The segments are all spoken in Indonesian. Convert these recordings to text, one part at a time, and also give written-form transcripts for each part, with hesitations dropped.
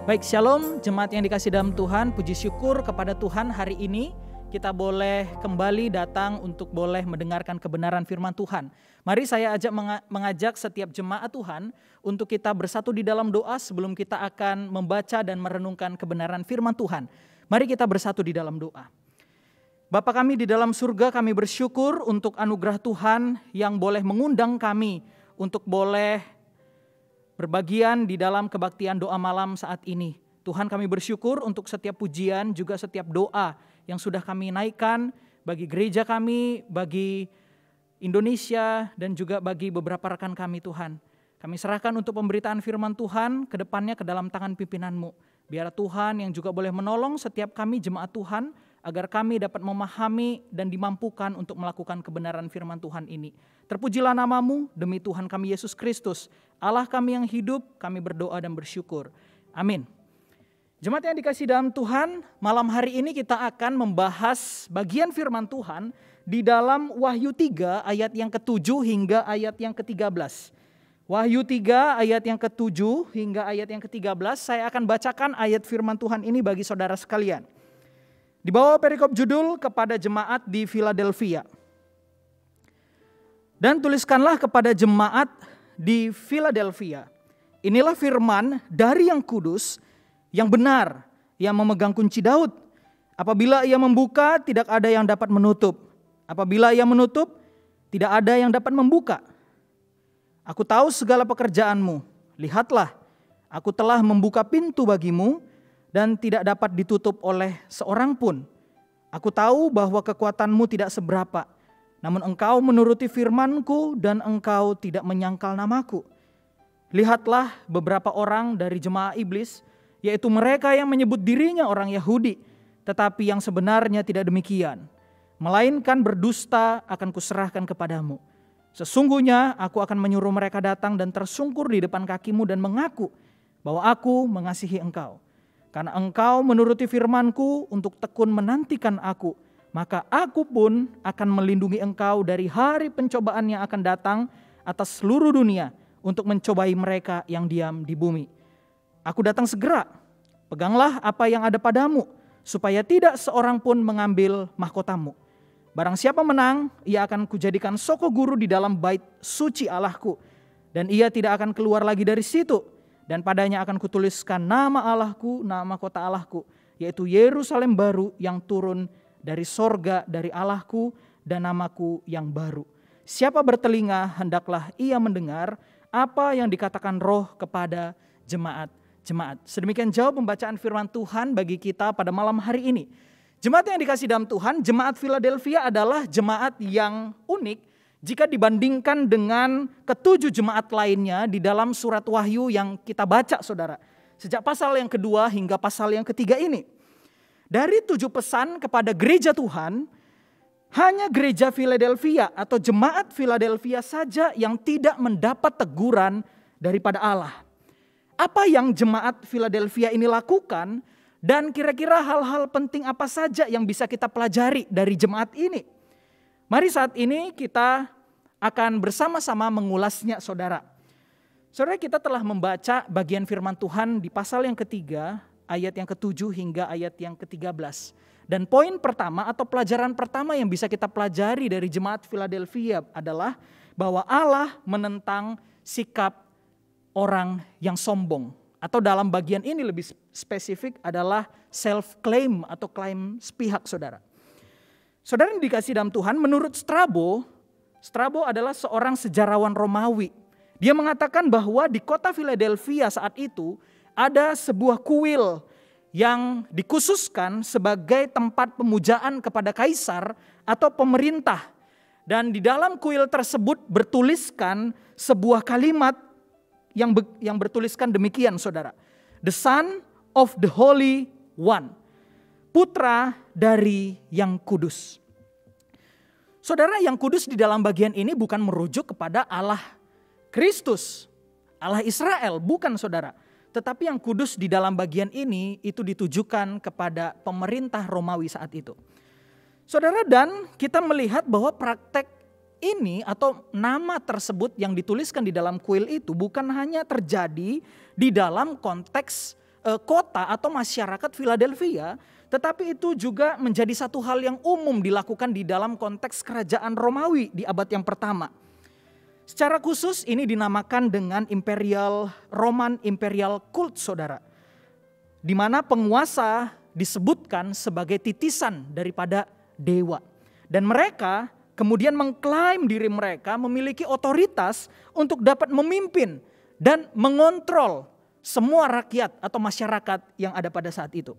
Baik, shalom jemaat yang dikasih dalam Tuhan. Puji syukur kepada Tuhan, hari ini kita boleh kembali datang untuk boleh mendengarkan kebenaran firman Tuhan. Mari saya mengajak setiap jemaat Tuhan untuk kita bersatu di dalam doa sebelum kita akan membaca dan merenungkan kebenaran firman Tuhan. Mari kita bersatu di dalam doa. Bapa kami di dalam surga, kami bersyukur untuk anugerah Tuhan yang boleh mengundang kami untuk boleh berbagian di dalam kebaktian doa malam saat ini. Tuhan, kami bersyukur untuk setiap pujian, juga setiap doa yang sudah kami naikkan bagi gereja kami, bagi Indonesia, dan juga bagi beberapa rekan kami Tuhan. Kami serahkan untuk pemberitaan firman Tuhan ke depannya ke dalam tangan pimpinan-Mu. Biar Tuhan yang juga boleh menolong setiap kami jemaat Tuhan, agar kami dapat memahami dan dimampukan untuk melakukan kebenaran firman Tuhan ini. Terpujilah nama-Mu demi Tuhan kami Yesus Kristus, Allah kami yang hidup, kami berdoa dan bersyukur. Amin. Jemaat yang dikasih dalam Tuhan, malam hari ini kita akan membahas bagian firman Tuhan di dalam Wahyu 3 ayat yang ke-7 hingga ayat yang ke-13. Wahyu 3 ayat yang ke-7 hingga ayat yang ke-13, saya akan bacakan ayat firman Tuhan ini bagi saudara sekalian. Di bawah perikop judul kepada jemaat di Philadelphia. Dan tuliskanlah kepada jemaat di Philadelphia. Inilah firman dari yang kudus, yang benar, yang memegang kunci Daud. Apabila ia membuka, tidak ada yang dapat menutup. Apabila ia menutup, tidak ada yang dapat membuka. Aku tahu segala pekerjaanmu. Lihatlah, aku telah membuka pintu bagimu, dan tidak dapat ditutup oleh seorang pun. Aku tahu bahwa kekuatanmu tidak seberapa, namun engkau menuruti firmanku dan engkau tidak menyangkal namaku. Lihatlah beberapa orang dari jemaah iblis, yaitu mereka yang menyebut dirinya orang Yahudi, tetapi yang sebenarnya tidak demikian. Melainkan berdusta akan kuserahkan kepadamu. Sesungguhnya aku akan menyuruh mereka datang dan tersungkur di depan kakimu dan mengaku bahwa aku mengasihi engkau. Karena engkau menuruti firmanku untuk tekun menantikan aku, maka aku pun akan melindungi engkau dari hari pencobaan yang akan datang atas seluruh dunia untuk mencobai mereka yang diam di bumi. Aku datang segera, peganglah apa yang ada padamu, supaya tidak seorang pun mengambil mahkotamu. Barang siapa menang, ia akan kujadikan soko guru di dalam bait suci Allahku, dan ia tidak akan keluar lagi dari situ. Dan padanya akan kutuliskan nama Allahku, nama kota Allahku, yaitu Yerusalem baru yang turun dari sorga dari Allahku, dan namaku yang baru. Siapa bertelinga hendaklah ia mendengar apa yang dikatakan Roh kepada jemaat-jemaat. Sedemikian jauh pembacaan firman Tuhan bagi kita pada malam hari ini. Jemaat yang dikasih dalam Tuhan, jemaat Philadelphia adalah jemaat yang unik jika dibandingkan dengan ketujuh jemaat lainnya di dalam surat Wahyu yang kita baca saudara. Sejak pasal yang kedua hingga pasal yang ketiga ini. Dari 7 pesan kepada gereja Tuhan, hanya gereja Philadelphia atau jemaat Philadelphia saja yang tidak mendapat teguran daripada Allah. Apa yang jemaat Philadelphia ini lakukan dan kira-kira hal-hal penting apa saja yang bisa kita pelajari dari jemaat ini? Mari saat ini kita akan bersama-sama mengulasnya saudara. Saudara, kita telah membaca bagian firman Tuhan di pasal yang ketiga, ayat yang ke-7 hingga ayat yang ke-13. Dan poin pertama atau pelajaran pertama yang bisa kita pelajari dari jemaat Philadelphia adalah bahwa Allah menentang sikap orang yang sombong. Atau dalam bagian ini lebih spesifik adalah self-claim atau klaim sepihak saudara. Saudara yang dikasih dalam Tuhan, menurut Strabo adalah seorang sejarawan Romawi. Dia mengatakan bahwa di kota Philadelphia saat itu ada sebuah kuil yang dikhususkan sebagai tempat pemujaan kepada kaisar atau pemerintah. Dan di dalam kuil tersebut bertuliskan sebuah kalimat yang bertuliskan demikian saudara. The Son of the Holy One. Putra dari yang kudus. Saudara, yang kudus di dalam bagian ini bukan merujuk kepada Allah Kristus, Allah Israel, bukan saudara. Tetapi yang kudus di dalam bagian ini itu ditujukan kepada pemerintah Romawi saat itu. Saudara, dan kita melihat bahwa praktek ini atau nama tersebut yang dituliskan di dalam kuil itu bukan hanya terjadi di dalam konteks kota atau masyarakat Philadelphia, tetapi itu juga menjadi satu hal yang umum dilakukan di dalam konteks kerajaan Romawi di abad yang pertama. Secara khusus ini dinamakan dengan Roman Imperial Cult, saudara. Di mana penguasa disebutkan sebagai titisan daripada dewa. Dan mereka kemudian mengklaim diri mereka memiliki otoritas untuk dapat memimpin dan mengontrol semua rakyat atau masyarakat yang ada pada saat itu.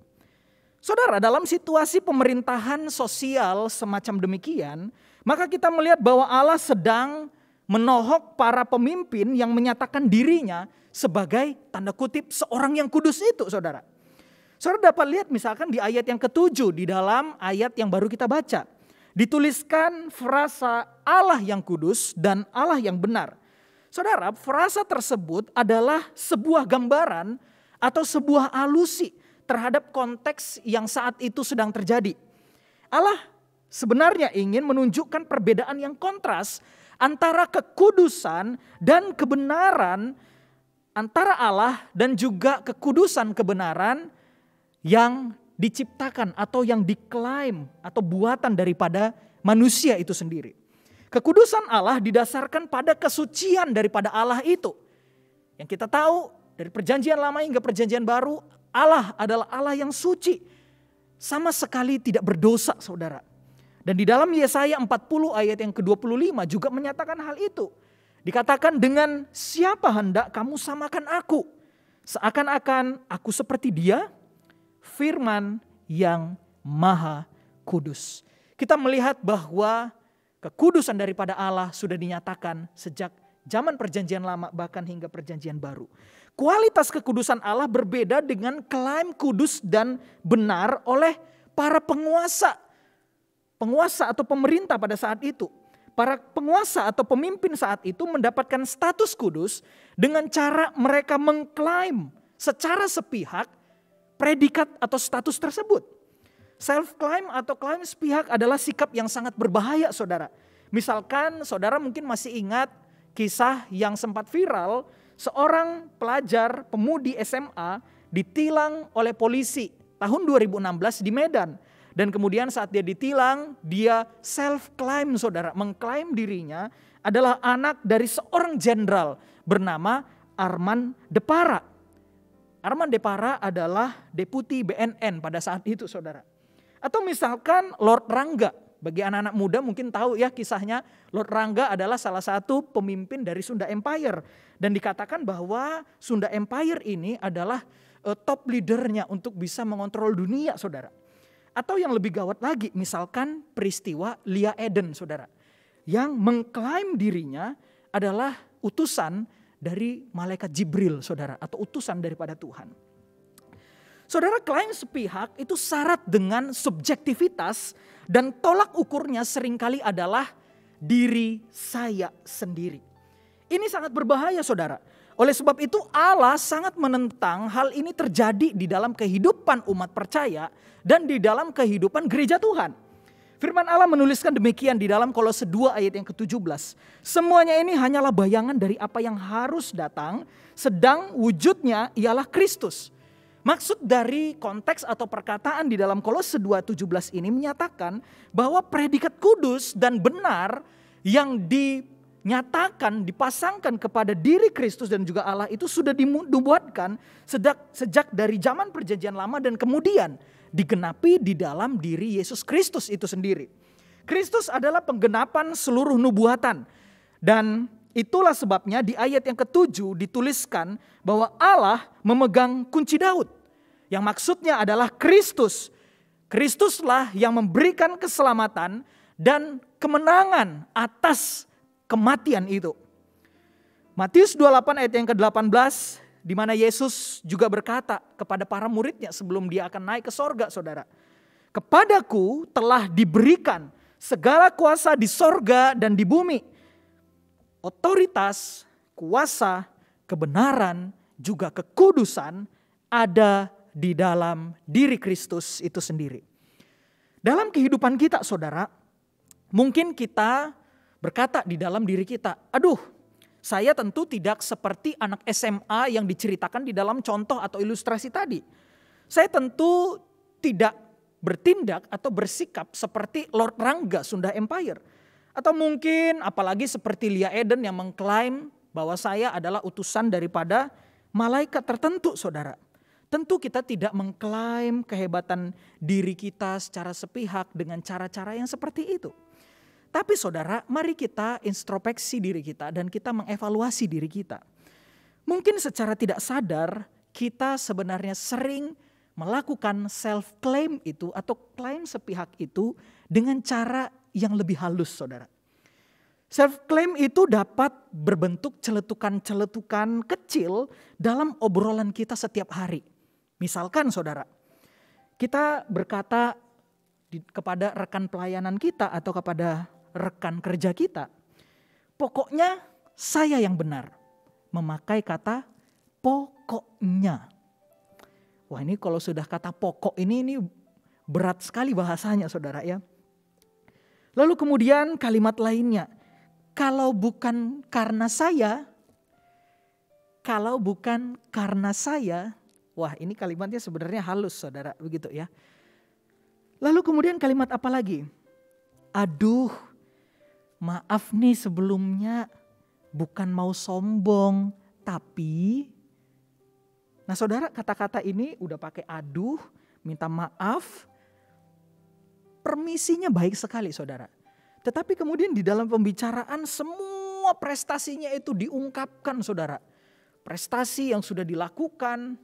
Saudara, dalam situasi pemerintahan sosial semacam demikian, maka kita melihat bahwa Allah sedang menohok para pemimpin yang menyatakan dirinya sebagai tanda kutip seorang yang kudus itu, saudara. Saudara dapat lihat misalkan di ayat yang ke-7 di dalam ayat yang baru kita baca. Dituliskan frasa Allah yang kudus dan Allah yang benar. Saudara, frasa tersebut adalah sebuah gambaran atau sebuah alusi terhadap konteks yang saat itu sedang terjadi. Allah sebenarnya ingin menunjukkan perbedaan yang kontras antara kekudusan dan kebenaran, antara Allah dan juga kekudusan kebenaran yang diciptakan atau yang diklaim atau buatan daripada manusia itu sendiri. Kekudusan Allah didasarkan pada kesucian daripada Allah itu. Yang kita tahu dari perjanjian lama hingga perjanjian baru, Allah adalah Allah yang suci. Sama sekali tidak berdosa, saudara. Dan di dalam Yesaya 40 ayat yang ke-25 juga menyatakan hal itu. Dikatakan, dengan siapa hendak kamu samakan aku? Seakan-akan aku seperti dia, firman yang maha kudus. Kita melihat bahwa kekudusan daripada Allah sudah dinyatakan sejak zaman perjanjian lama bahkan hingga perjanjian baru. Kualitas kekudusan Allah berbeda dengan klaim kudus dan benar oleh para penguasa atau pemerintah pada saat itu. Para penguasa atau pemimpin saat itu mendapatkan status kudus dengan cara mereka mengklaim secara sepihak predikat atau status tersebut. Self-claim atau klaim sepihak adalah sikap yang sangat berbahaya, saudara. Misalkan saudara mungkin masih ingat kisah yang sempat viral, seorang pelajar pemudi SMA ditilang oleh polisi tahun 2016 di Medan. Dan kemudian saat dia ditilang, dia self-claim, saudara, mengklaim dirinya adalah anak dari seorang jenderal bernama Armand Depara. Armand Depara adalah deputi BNN pada saat itu, saudara. Atau misalkan Lord Rangga, bagi anak-anak muda mungkin tahu ya kisahnya, Lord Rangga adalah salah satu pemimpin dari Sunda Empire. Dan dikatakan bahwa Sunda Empire ini adalah top leadernya untuk bisa mengontrol dunia, saudara. Atau yang lebih gawat lagi, misalkan peristiwa Lia Eden, saudara. Yang mengklaim dirinya adalah utusan dari malaikat Jibril, saudara. Atau utusan daripada Tuhan. Saudara, klaim sepihak itu syarat dengan subjektivitas dan tolak ukurnya seringkali adalah diri saya sendiri. Ini sangat berbahaya, saudara. Oleh sebab itu Allah sangat menentang hal ini terjadi di dalam kehidupan umat percaya dan di dalam kehidupan gereja Tuhan. Firman Allah menuliskan demikian di dalam Kolose 2 ayat yang ke-17. Semuanya ini hanyalah bayangan dari apa yang harus datang, sedang wujudnya ialah Kristus. Maksud dari konteks atau perkataan di dalam Kolose 2:17 ini menyatakan bahwa predikat kudus dan benar yang dinyatakan, dipasangkan kepada diri Kristus dan juga Allah itu sudah dibuatkan sejak dari zaman perjanjian lama dan kemudian digenapi di dalam diri Yesus Kristus itu sendiri. Kristus adalah penggenapan seluruh nubuatan. Dan itulah sebabnya di ayat yang ke-7 dituliskan bahwa Allah memegang kunci Daud. Yang maksudnya adalah Kristus. Kristuslah yang memberikan keselamatan dan kemenangan atas kematian itu. Matius 28 ayat yang ke-18 di mana Yesus juga berkata kepada para muridnya sebelum dia akan naik ke sorga, saudara. Kepadaku telah diberikan segala kuasa di sorga dan di bumi. Otoritas, kuasa, kebenaran, juga kekudusan ada di dalam diri Kristus itu sendiri. Dalam kehidupan kita, saudara, mungkin kita berkata di dalam diri kita, aduh, Saya tentu tidak seperti anak SMA yang diceritakan di dalam contoh atau ilustrasi tadi. Saya tentu tidak bertindak atau bersikap seperti Lord Rangga Sunda Empire. Atau mungkin apalagi seperti Lia Eden yang mengklaim bahwa saya adalah utusan daripada malaikat tertentu, saudara. Tentu kita tidak mengklaim kehebatan diri kita secara sepihak dengan cara-cara yang seperti itu. Tapi saudara, mari kita introspeksi diri kita dan kita mengevaluasi diri kita. Mungkin secara tidak sadar kita sebenarnya sering melakukan self-claim itu atau klaim sepihak itu dengan cara yang lebih halus, saudara. Self-claim itu dapat berbentuk celetukan-celetukan kecil dalam obrolan kita setiap hari. Misalkan saudara, kita berkata kepada rekan pelayanan kita atau kepada rekan kerja kita, pokoknya saya yang benar. Memakai kata pokoknya. Wah, ini kalau sudah kata pokok ini berat sekali bahasanya, saudara ya. Lalu kemudian kalimat lainnya, kalau bukan karena saya, wah ini kalimatnya sebenarnya halus, saudara, begitu ya. Lalu kemudian kalimat apa lagi? Aduh, maaf nih sebelumnya, bukan mau sombong, tapi... Nah saudara, kata-kata ini udah pakai aduh, minta maaf, permisinya baik sekali saudara. Tetapi kemudian di dalam pembicaraan semua prestasinya itu diungkapkan saudara. Prestasi yang sudah dilakukan,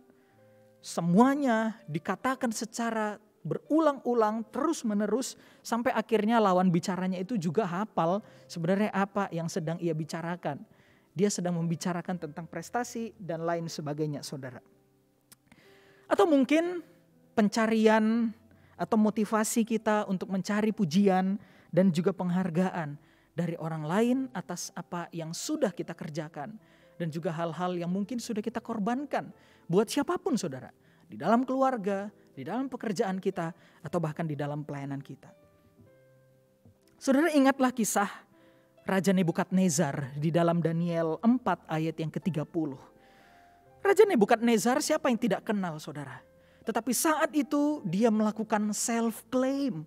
semuanya dikatakan secara berulang-ulang terus menerus sampai akhirnya lawan bicaranya itu juga hafal sebenarnya apa yang sedang ia bicarakan. Dia sedang membicarakan tentang prestasi dan lain sebagainya saudara. Atau mungkin pencarian atau motivasi kita untuk mencari pujian dan juga penghargaan dari orang lain atas apa yang sudah kita kerjakan. Dan juga hal-hal yang mungkin sudah kita korbankan buat siapapun saudara. Di dalam keluarga, di dalam pekerjaan kita, atau bahkan di dalam pelayanan kita. Saudara ingatlah kisah Raja Nebukadnezar di dalam Daniel 4 ayat yang ke-30. Raja Nebukadnezar siapa yang tidak kenal saudara. Tetapi saat itu dia melakukan self-claim.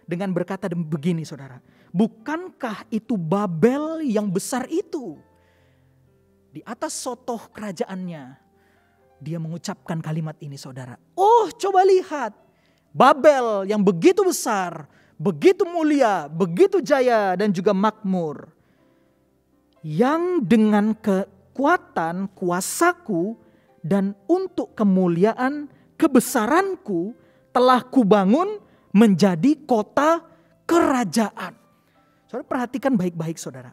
Dengan berkata begini saudara. Bukankah itu Babel yang besar itu? Di atas sotoh kerajaannya. Dia mengucapkan kalimat ini saudara. Oh coba lihat. Babel yang begitu besar. Begitu mulia, begitu jaya dan juga makmur. Yang dengan kekuatan kuasaku dan untuk kemuliaan kebesaranku telah kubangun menjadi kota kerajaan. Saudara perhatikan baik-baik saudara.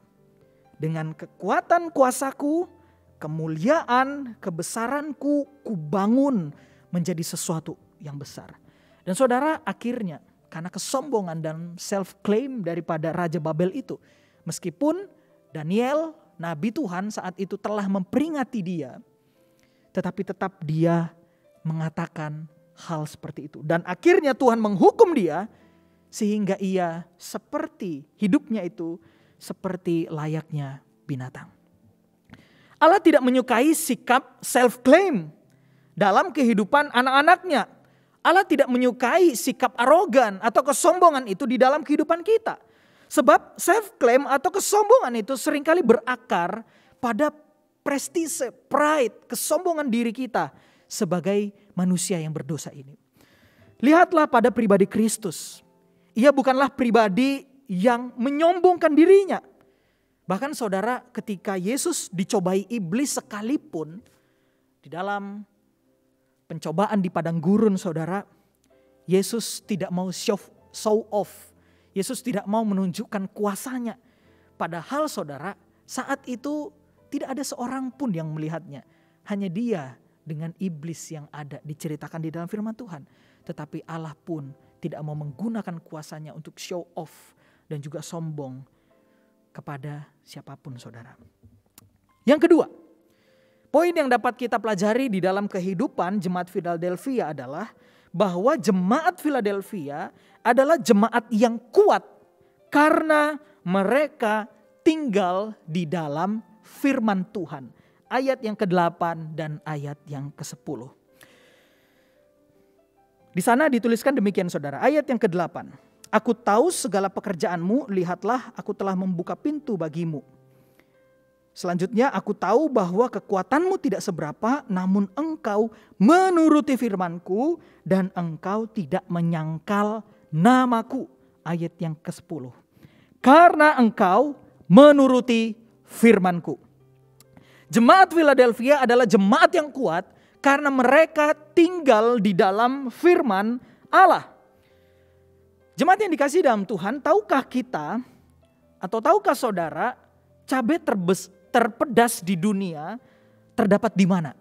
Dengan kekuatan kuasaku, kemuliaan, kebesaranku kubangun menjadi sesuatu yang besar. Dan saudara akhirnya karena kesombongan dan self-claim daripada Raja Babel itu. Meskipun Daniel, Nabi Tuhan saat itu telah memperingati dia. Tetapi tetap dia mengatakan hal seperti itu. Dan akhirnya Tuhan menghukum dia. Sehingga ia seperti hidupnya itu seperti layaknya binatang. Allah tidak menyukai sikap self-claim dalam kehidupan anak-anaknya. Allah tidak menyukai sikap arogan atau kesombongan itu di dalam kehidupan kita. Sebab self-claim atau kesombongan itu seringkali berakar pada prestise, pride, kesombongan diri kita sebagai manusia yang berdosa ini. Lihatlah pada pribadi Kristus. Ia bukanlah pribadi yang menyombongkan dirinya. Bahkan saudara ketika Yesus dicobai iblis sekalipun di dalam pencobaan di padang gurun saudara, Yesus tidak mau show off. Yesus tidak mau menunjukkan kuasanya. Padahal saudara saat itu tidak ada seorang pun yang melihatnya. Hanya dia dengan iblis yang ada diceritakan di dalam firman Tuhan. Tetapi Allah pun tidak mau menggunakan kuasanya untuk show off dan juga sombong kepada siapapun saudara. Yang kedua, poin yang dapat kita pelajari di dalam kehidupan jemaat Philadelphia adalah bahwa jemaat Philadelphia adalah jemaat yang kuat karena mereka tinggal di dalam firman Tuhan. Ayat yang ke-8 dan ayat yang ke-10. Di sana dituliskan demikian saudara, ayat yang ke-8. Aku tahu segala pekerjaanmu, lihatlah aku telah membuka pintu bagimu. Selanjutnya, aku tahu bahwa kekuatanmu tidak seberapa, namun engkau menuruti firmanku dan engkau tidak menyangkal namaku. Ayat yang ke-10. Karena engkau menuruti firmanku. Jemaat Philadelphia adalah jemaat yang kuat karena mereka tinggal di dalam firman Allah. Jemaat yang dikasihi dalam Tuhan, tahukah kita atau tahukah saudara cabai terpedas di dunia terdapat di mana?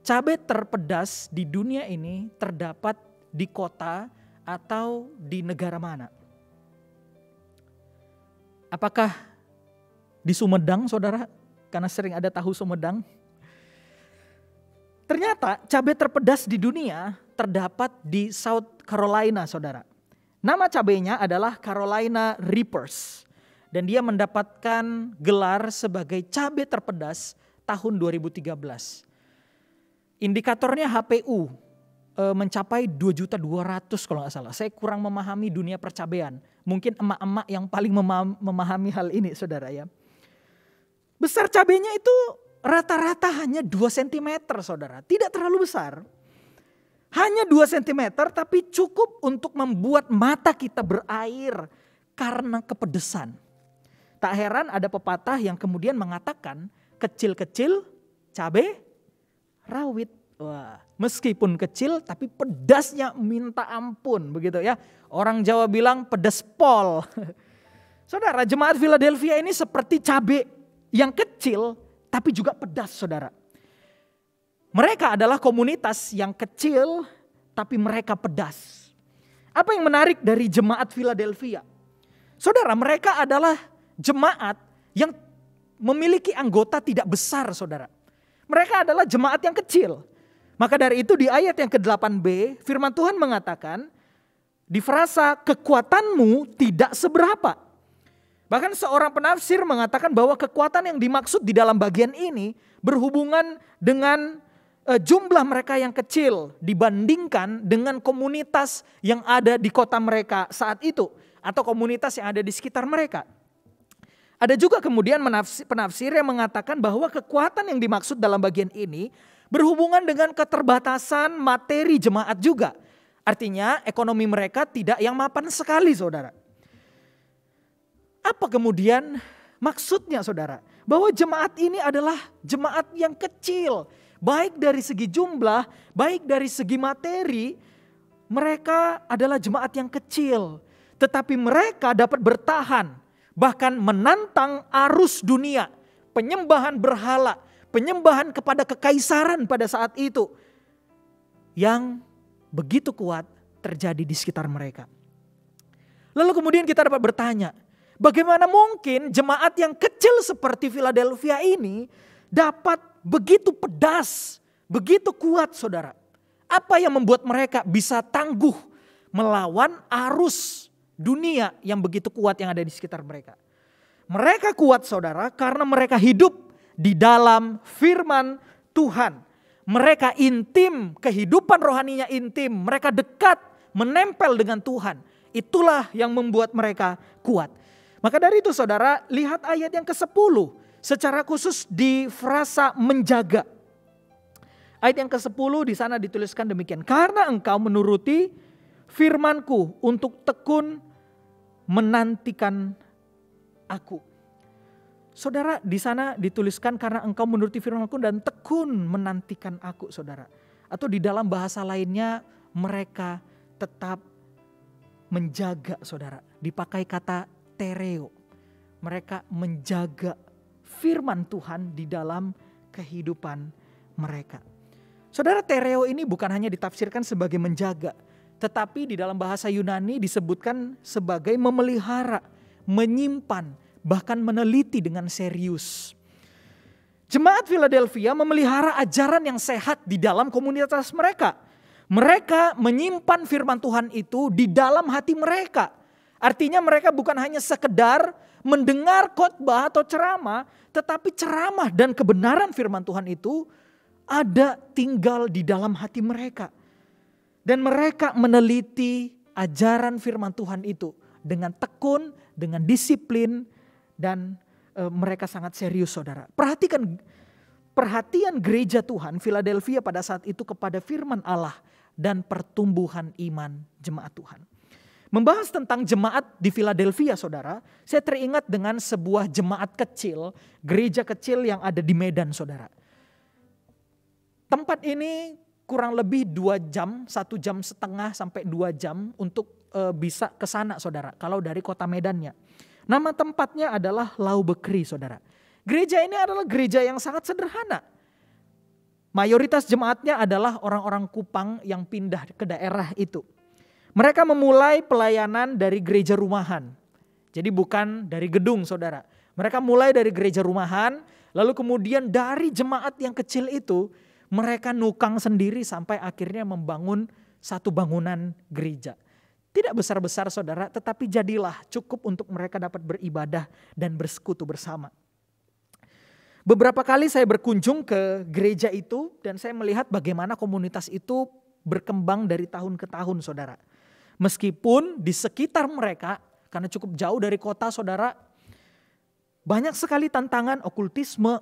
Cabai terpedas di dunia ini terdapat di kota atau di negara mana? Apakah di Sumedang, saudara? Karena sering ada tahu Sumedang. Ternyata cabai terpedas di dunia terdapat di South Carolina, saudara. Nama cabainya adalah Carolina Reapers. Dan dia mendapatkan gelar sebagai cabai terpedas tahun 2013. Indikatornya HPU mencapai 2.200.000 kalau nggak salah. Saya kurang memahami dunia percabean. Mungkin emak-emak yang paling memahami hal ini saudara ya. Besar cabainya itu rata-rata hanya 2 cm saudara. Tidak terlalu besar. Hanya 2 cm tapi cukup untuk membuat mata kita berair karena kepedesan. Tak heran ada pepatah yang kemudian mengatakan kecil-kecil cabai rawit. Wah, meskipun kecil tapi pedasnya minta ampun begitu ya. Orang Jawa bilang pedas pol. Saudara, jemaat Philadelphia ini seperti cabai yang kecil tapi juga pedas saudara. Mereka adalah komunitas yang kecil tapi mereka pedas. Apa yang menarik dari jemaat Philadelphia? Saudara, mereka adalah jemaat yang memiliki anggota tidak besar saudara. Mereka adalah jemaat yang kecil. Maka dari itu di ayat yang ke-8b firman Tuhan mengatakan di frasa kekuatanmu tidak seberapa. Bahkan seorang penafsir mengatakan bahwa kekuatan yang dimaksud di dalam bagian ini berhubungan dengan jumlah mereka yang kecil dibandingkan dengan komunitas yang ada di kota mereka saat itu. Atau komunitas yang ada di sekitar mereka. Ada juga kemudian penafsir yang mengatakan bahwa kekuatan yang dimaksud dalam bagian ini berhubungan dengan keterbatasan materi jemaat juga. Artinya ekonomi mereka tidak yang mapan sekali saudara. Apa kemudian maksudnya saudara? Bahwa jemaat ini adalah jemaat yang kecil. Baik dari segi jumlah, baik dari segi materi. Mereka adalah jemaat yang kecil. Tetapi mereka dapat bertahan. Bahkan menantang arus dunia, penyembahan berhala, penyembahan kepada kekaisaran pada saat itu yang begitu kuat terjadi di sekitar mereka. Lalu kemudian kita dapat bertanya, bagaimana mungkin jemaat yang kecil seperti Philadelphia ini dapat begitu pedas, begitu kuat saudara? Apa yang membuat mereka bisa tangguh melawan arus dunia yang begitu kuat yang ada di sekitar mereka? Mereka kuat saudara karena mereka hidup di dalam firman Tuhan. Mereka intim, kehidupan rohaninya intim. Mereka dekat, menempel dengan Tuhan. Itulah yang membuat mereka kuat. Maka dari itu saudara, lihat ayat yang ke-10. Secara khusus di frasa menjaga. Ayat yang ke-10 di sana dituliskan demikian. Karena engkau menuruti firmanku untuk tekun menantikan aku. Saudara, di sana dituliskan karena engkau menuruti firman-Ku dan tekun menantikan aku, saudara. Atau di dalam bahasa lainnya mereka tetap menjaga, saudara. Dipakai kata tereo. Mereka menjaga firman Tuhan di dalam kehidupan mereka. Saudara, tereo ini bukan hanya ditafsirkan sebagai menjaga, tetapi di dalam bahasa Yunani disebutkan sebagai memelihara, menyimpan, bahkan meneliti dengan serius. Jemaat Philadelphia memelihara ajaran yang sehat di dalam komunitas mereka. Mereka menyimpan firman Tuhan itu di dalam hati mereka. Artinya mereka bukan hanya sekedar mendengar khotbah atau ceramah, tetapi ceramah dan kebenaran firman Tuhan itu ada tinggal di dalam hati mereka. Dan mereka meneliti ajaran firman Tuhan itu dengan tekun, dengan disiplin, dan mereka sangat serius, saudara. Perhatian gereja Tuhan Philadelphia pada saat itu kepada firman Allah dan pertumbuhan iman jemaat Tuhan. Membahas tentang jemaat di Philadelphia, saudara, saya teringat dengan sebuah jemaat kecil, gereja kecil yang ada di Medan, saudara. Tempat ini kurang lebih 2 jam, 1 jam setengah sampai 2 jam untuk bisa ke sana, saudara, kalau dari kota Medannya. Nama tempatnya adalah Lau Bekri, saudara. Gereja ini adalah gereja yang sangat sederhana. Mayoritas jemaatnya adalah orang-orang Kupang yang pindah ke daerah itu. Mereka memulai pelayanan dari gereja rumahan. Jadi bukan dari gedung, saudara. Mereka mulai dari gereja rumahan, lalu kemudian dari jemaat yang kecil itu, mereka nukang sendiri sampai akhirnya membangun satu bangunan gereja. Tidak besar-besar, saudara, tetapi jadilah cukup untuk mereka dapat beribadah dan bersekutu bersama. Beberapa kali saya berkunjung ke gereja itu dan saya melihat bagaimana komunitas itu berkembang dari tahun ke tahun, saudara. Meskipun di sekitar mereka, karena cukup jauh dari kota, saudara, banyak sekali tantangan okultisme,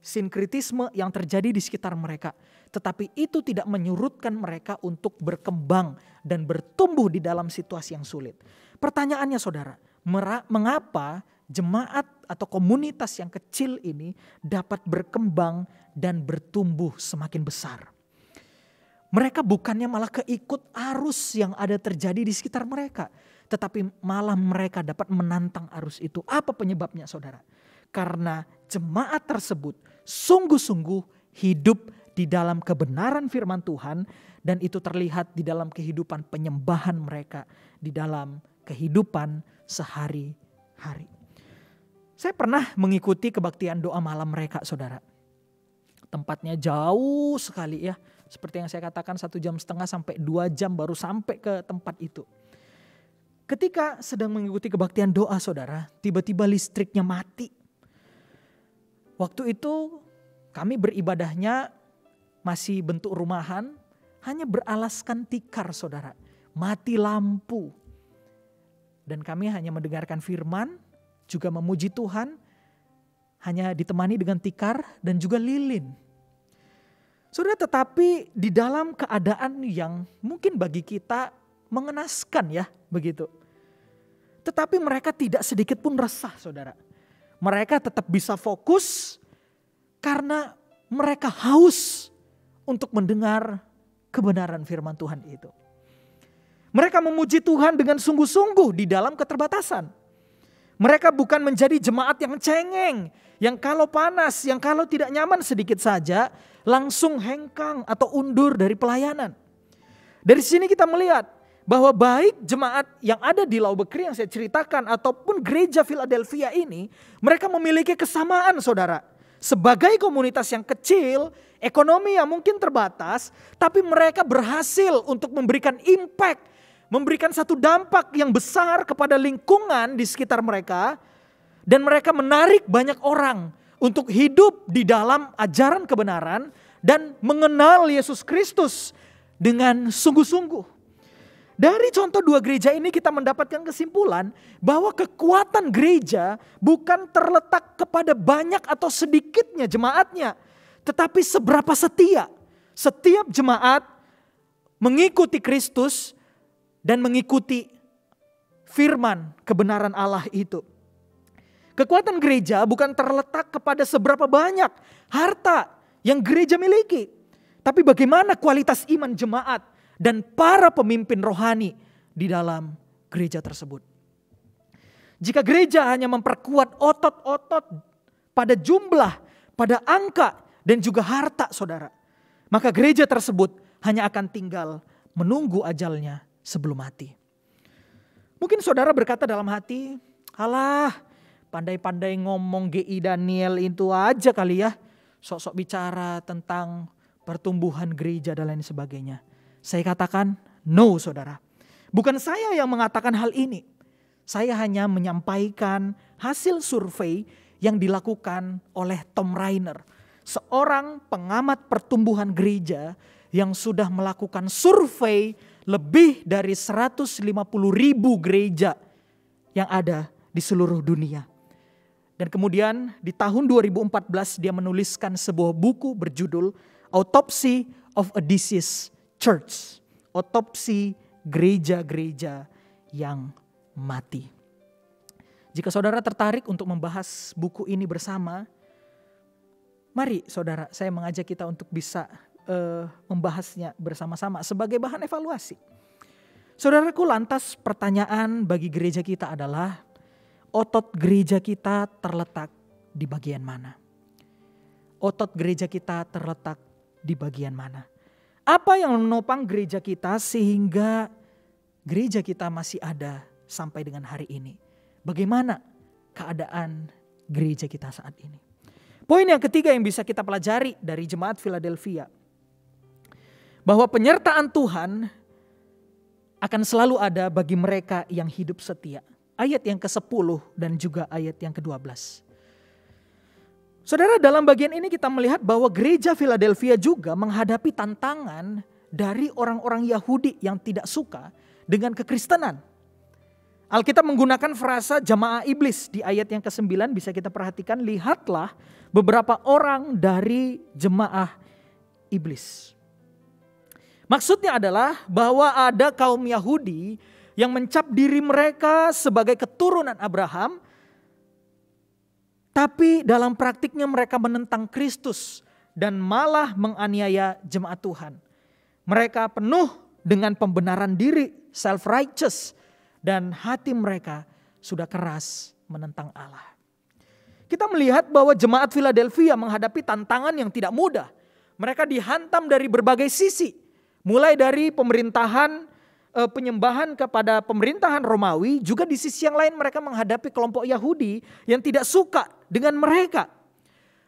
sinkritisme yang terjadi di sekitar mereka. Tetapi itu tidak menyurutkan mereka untuk berkembang dan bertumbuh di dalam situasi yang sulit. Pertanyaannya, saudara, mengapa jemaat atau komunitas yang kecil ini dapat berkembang dan bertumbuh semakin besar? Mereka bukannya malah keikut arus yang ada terjadi di sekitar mereka. Tetapi malah mereka dapat menantang arus itu. Apa penyebabnya, saudara? Karena jemaat tersebut sungguh-sungguh hidup di dalam kebenaran firman Tuhan. Dan itu terlihat di dalam kehidupan penyembahan mereka. Di dalam kehidupan sehari-hari. Saya pernah mengikuti kebaktian doa malam mereka, saudara. Tempatnya jauh sekali ya. Seperti yang saya katakan 1,5 jam sampai 2 jam baru sampai ke tempat itu. Ketika sedang mengikuti kebaktian doa, saudara, tiba-tiba listriknya mati. Waktu itu kami beribadahnya masih bentuk rumahan, hanya beralaskan tikar, saudara. Mati lampu. Dan kami hanya mendengarkan firman, juga memuji Tuhan, hanya ditemani dengan tikar dan juga lilin. Saudara, tetapi di dalam keadaan yang mungkin bagi kita mengenaskan ya, begitu. Tetapi mereka tidak sedikit pun resah, saudara. Mereka tetap bisa fokus karena mereka haus untuk mendengar kebenaran firman Tuhan itu. Mereka memuji Tuhan dengan sungguh-sungguh di dalam keterbatasan. Mereka bukan menjadi jemaat yang cengeng, yang kalau panas, yang kalau tidak nyaman sedikit saja, langsung hengkang atau undur dari pelayanan. Dari sini kita melihat bahwa baik jemaat yang ada di Lau Bekri yang saya ceritakan ataupun gereja Philadelphia ini, mereka memiliki kesamaan, saudara. Sebagai komunitas yang kecil, ekonomi yang mungkin terbatas, tapi mereka berhasil untuk memberikan impact, memberikan satu dampak yang besar kepada lingkungan di sekitar mereka. Dan mereka menarik banyak orang untuk hidup di dalam ajaran kebenaran dan mengenal Yesus Kristus dengan sungguh-sungguh. Dari contoh 2 gereja ini kita mendapatkan kesimpulan bahwa kekuatan gereja bukan terletak kepada banyak atau sedikitnya jemaatnya. Tetapi seberapa setia setiap jemaat mengikuti Kristus dan mengikuti firman kebenaran Allah itu. Kekuatan gereja bukan terletak kepada seberapa banyak harta yang gereja miliki. Tapi bagaimana kualitas iman jemaat dan para pemimpin rohani di dalam gereja tersebut. Jika gereja hanya memperkuat otot-otot pada jumlah, pada angka dan juga harta, saudara, maka gereja tersebut hanya akan tinggal menunggu ajalnya sebelum mati. Mungkin saudara berkata dalam hati, alah, pandai-pandai ngomong GI Daniel itu aja kali ya. Sok-sok bicara tentang pertumbuhan gereja dan lain sebagainya. Saya katakan no, saudara. Bukan saya yang mengatakan hal ini. Saya hanya menyampaikan hasil survei yang dilakukan oleh Tom Rainer, seorang pengamat pertumbuhan gereja yang sudah melakukan survei lebih dari 150.000 gereja yang ada di seluruh dunia. Dan kemudian di tahun 2014 dia menuliskan sebuah buku berjudul Autopsy of a Diseased Church. Otopsi gereja-gereja yang mati. Jika saudara tertarik untuk membahas buku ini bersama, mari saudara, saya mengajak kita untuk bisa membahasnya bersama-sama sebagai bahan evaluasi. Saudaraku, lantas pertanyaan bagi gereja kita adalah, otot gereja kita terletak di bagian mana? Otot gereja kita terletak di bagian mana? Apa yang menopang gereja kita sehingga gereja kita masih ada sampai dengan hari ini? Bagaimana keadaan gereja kita saat ini? Poin yang ketiga yang bisa kita pelajari dari jemaat Philadelphia, bahwa penyertaan Tuhan akan selalu ada bagi mereka yang hidup setia. Ayat yang ke-10 dan juga ayat yang ke-12. Saudara, dalam bagian ini kita melihat bahwa gereja Philadelphia juga menghadapi tantangan dari orang-orang Yahudi yang tidak suka dengan kekristenan. Alkitab menggunakan frasa jamaah iblis di ayat yang ke-9, bisa kita perhatikan, lihatlah beberapa orang dari jemaah iblis. Maksudnya adalah bahwa ada kaum Yahudi yang mencap diri mereka sebagai keturunan Abraham, tapi dalam praktiknya mereka menentang Kristus dan malah menganiaya jemaat Tuhan. Mereka penuh dengan pembenaran diri, self-righteous, dan hati mereka sudah keras menentang Allah. Kita melihat bahwa jemaat Philadelphia menghadapi tantangan yang tidak mudah. Mereka dihantam dari berbagai sisi. Mulai dari pemerintahan penyembahan kepada pemerintahan Romawi, juga di sisi yang lain mereka menghadapi kelompok Yahudi yang tidak suka dengan mereka.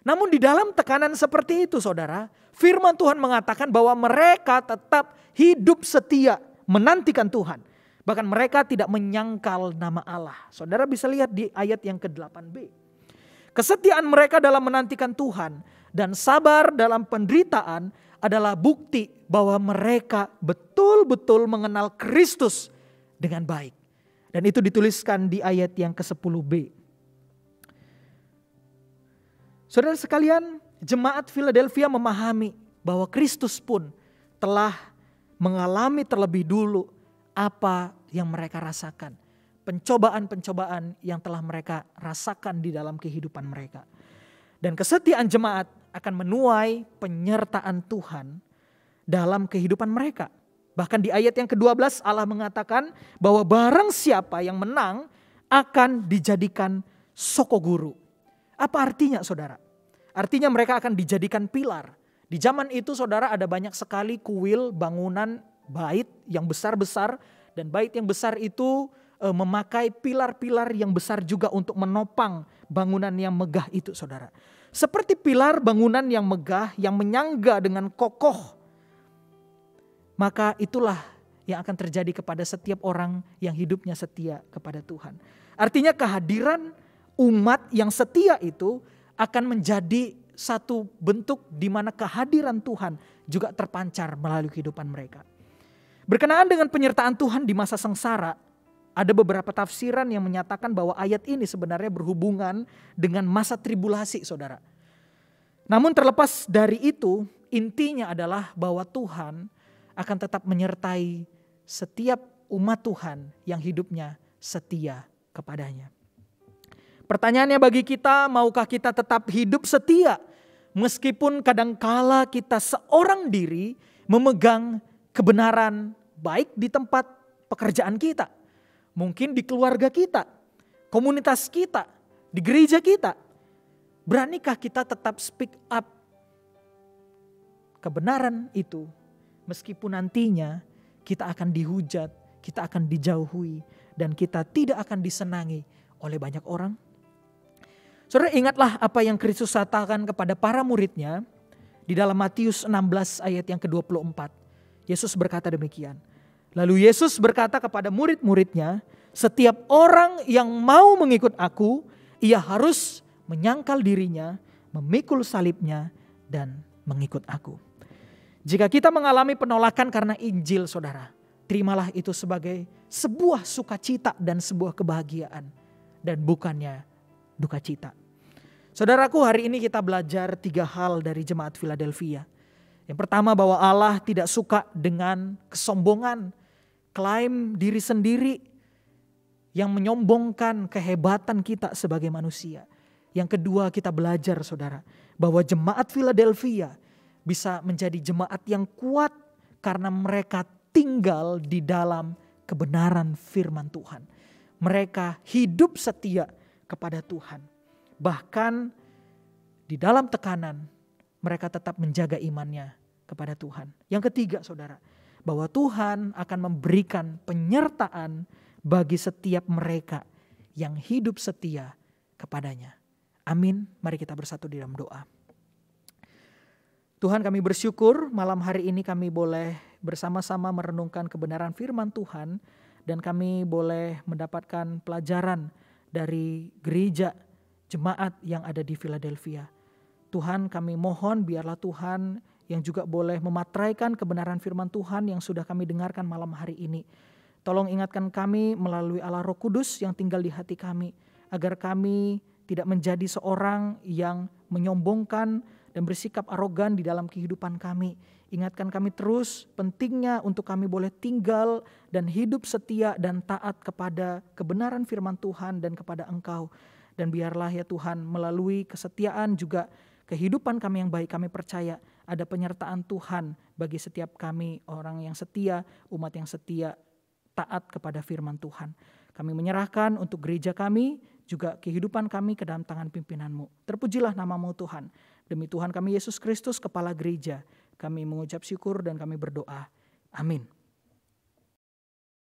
Namun di dalam tekanan seperti itu saudara, firman Tuhan mengatakan bahwa mereka tetap hidup setia menantikan Tuhan. Bahkan mereka tidak menyangkal nama Allah. Saudara bisa lihat di ayat yang ke-8b. Kesetiaan mereka dalam menantikan Tuhan dan sabar dalam penderitaan adalah bukti bahwa mereka betul-betul mengenal Kristus dengan baik. Dan itu dituliskan di ayat yang ke-10b. Saudara sekalian, jemaat Philadelphia memahami bahwa Kristus pun telah mengalami terlebih dulu apa yang mereka rasakan. Pencobaan-pencobaan yang telah mereka rasakan di dalam kehidupan mereka. Dan kesetiaan jemaat akan menuai penyertaan Tuhan dalam kehidupan mereka. Bahkan di ayat yang ke-12 Allah mengatakan bahwa barang siapa yang menang akan dijadikan sokoguru. Apa artinya saudara? Artinya mereka akan dijadikan pilar. Di zaman itu saudara ada banyak sekali kuil bangunan bait yang besar-besar. Dan bait yang besar itu memakai pilar-pilar yang besar juga untuk menopang bangunan yang megah itu saudara. Seperti pilar bangunan yang megah yang menyangga dengan kokoh. Maka itulah yang akan terjadi kepada setiap orang yang hidupnya setia kepada Tuhan. Artinya kehadiran umat yang setia itu akan menjadi satu bentuk di mana kehadiran Tuhan juga terpancar melalui kehidupan mereka. Berkenaan dengan penyertaan Tuhan di masa sengsara, ada beberapa tafsiran yang menyatakan bahwa ayat ini sebenarnya berhubungan dengan masa tribulasi saudara. Namun terlepas dari itu, intinya adalah bahwa Tuhan akan tetap menyertai setiap umat Tuhan yang hidupnya setia kepadanya. Pertanyaannya bagi kita, maukah kita tetap hidup setia meskipun kadangkala kita seorang diri memegang kebenaran baik di tempat pekerjaan kita, mungkin di keluarga kita, komunitas kita, di gereja kita. Beranikah kita tetap speak up kebenaran itu meskipun nantinya kita akan dihujat, kita akan dijauhi, dan kita tidak akan disenangi oleh banyak orang? Saudara, ingatlah apa yang Kristus katakan kepada para muridnya di dalam Matius 16 ayat yang ke-24. Yesus berkata demikian. Lalu Yesus berkata kepada murid-muridnya, Setiap orang yang mau mengikut aku, ia harus menyangkal dirinya, memikul salibnya, dan mengikut aku. Jika kita mengalami penolakan karena Injil, saudara, terimalah itu sebagai sebuah sukacita dan sebuah kebahagiaan, dan bukannya duka cita. Saudaraku, hari ini kita belajar 3 hal dari jemaat Philadelphia. Yang pertama, bahwa Allah tidak suka dengan kesombongan, klaim diri sendiri yang menyombongkan kehebatan kita sebagai manusia. Yang kedua, kita belajar, saudara, bahwa jemaat Philadelphia bisa menjadi jemaat yang kuat karena mereka tinggal di dalam kebenaran firman Tuhan. Mereka hidup setia kepada Tuhan. Bahkan di dalam tekanan, mereka tetap menjaga imannya kepada Tuhan. Yang ketiga, saudara, bahwa Tuhan akan memberikan penyertaan bagi setiap mereka yang hidup setia kepadanya. Amin. Mari kita bersatu di dalam doa. Tuhan, kami bersyukur malam hari ini kami boleh bersama-sama merenungkan kebenaran firman Tuhan, dan kami boleh mendapatkan pelajaran dari gereja jemaat yang ada di Philadelphia. Tuhan, kami mohon biarlah Tuhan yang juga boleh mematraikan kebenaran firman Tuhan yang sudah kami dengarkan malam hari ini. Tolong ingatkan kami melalui Allah Roh Kudus yang tinggal di hati kami, agar kami tidak menjadi seorang yang menyombongkan dan bersikap arogan di dalam kehidupan kami. Ingatkan kami terus pentingnya untuk kami boleh tinggal dan hidup setia dan taat kepada kebenaran firman Tuhan dan kepada Engkau. Dan biarlah ya Tuhan, melalui kesetiaan juga kehidupan kami yang baik, kami percaya ada penyertaan Tuhan bagi setiap kami, orang yang setia, umat yang setia, taat kepada firman Tuhan. Kami menyerahkan untuk gereja kami, juga kehidupan kami ke dalam tangan pimpinan-Mu. Terpujilah nama-Mu Tuhan. Demi Tuhan kami Yesus Kristus, Kepala Gereja, kami mengucap syukur dan kami berdoa. Amin.